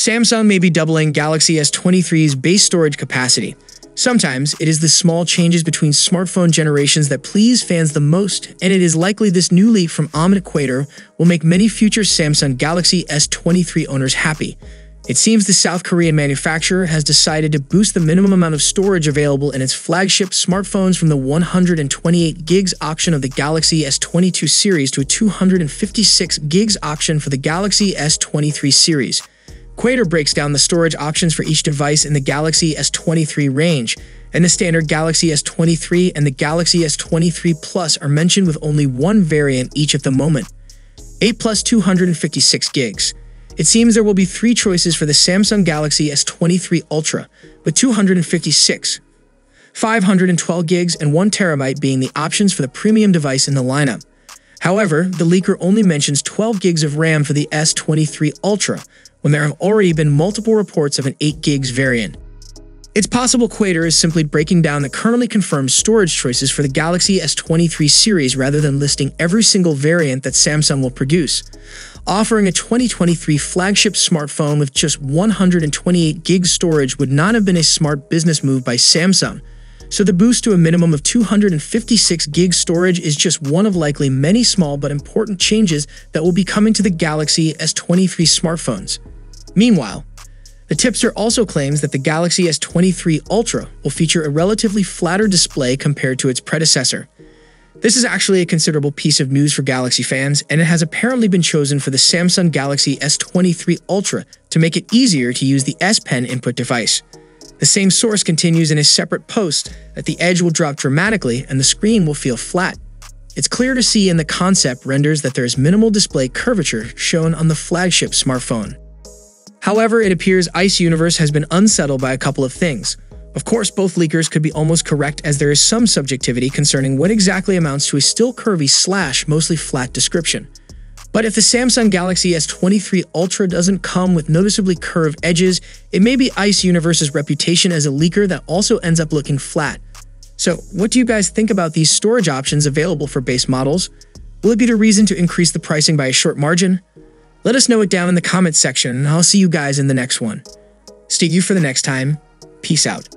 Samsung may be doubling Galaxy S23's base storage capacity. Sometimes, it is the small changes between smartphone generations that please fans the most, and it is likely this new leak from Enquiries will make many future Samsung Galaxy S23 owners happy. It seems the South Korean manufacturer has decided to boost the minimum amount of storage available in its flagship smartphones from the 128 gigs option of the Galaxy S22 series to a 256 gigs option for the Galaxy S23 series. Enquiries breaks down the storage options for each device in the Galaxy S23 range, and the standard Galaxy S23 and the Galaxy S23 Plus are mentioned with only one variant each at the moment, 8 plus 256 gigs. It seems there will be three choices for the Samsung Galaxy S23 Ultra, with 256, 512 gigs, and 1 terabyte being the options for the premium device in the lineup. However, the leaker only mentions 12 gigs of RAM for the S23 Ultra, when there have already been multiple reports of an 8 gigs variant. It's possible Enquiries is simply breaking down the currently confirmed storage choices for the Galaxy S23 series rather than listing every single variant that Samsung will produce. Offering a 2023 flagship smartphone with just 128 gigs storage would not have been a smart business move by Samsung, so the boost to a minimum of 256 gigs storage is just one of likely many small but important changes that will be coming to the Galaxy S23 smartphones. Meanwhile, the tipster also claims that the Galaxy S23 Ultra will feature a relatively flatter display compared to its predecessor. This is actually a considerable piece of news for Galaxy fans, and it has apparently been chosen for the Samsung Galaxy S23 Ultra to make it easier to use the S Pen input device. The same source continues in a separate post that the edge will drop dramatically and the screen will feel flat. It's clear to see in the concept renders that there is minimal display curvature shown on the flagship smartphone. However, it appears Ice Universe has been unsettled by a couple of things. Of course, both leakers could be almost correct as there is some subjectivity concerning what exactly amounts to a still curvy / mostly flat description. But if the Samsung Galaxy S23 Ultra doesn't come with noticeably curved edges, it may be Ice Universe's reputation as a leaker that also ends up looking flat. So, what do you guys think about these storage options available for base models? Will it be the reason to increase the pricing by a short margin? Let us know it down in the comments section, and I'll see you guys in the next one. Stay tuned for the next time. Peace out.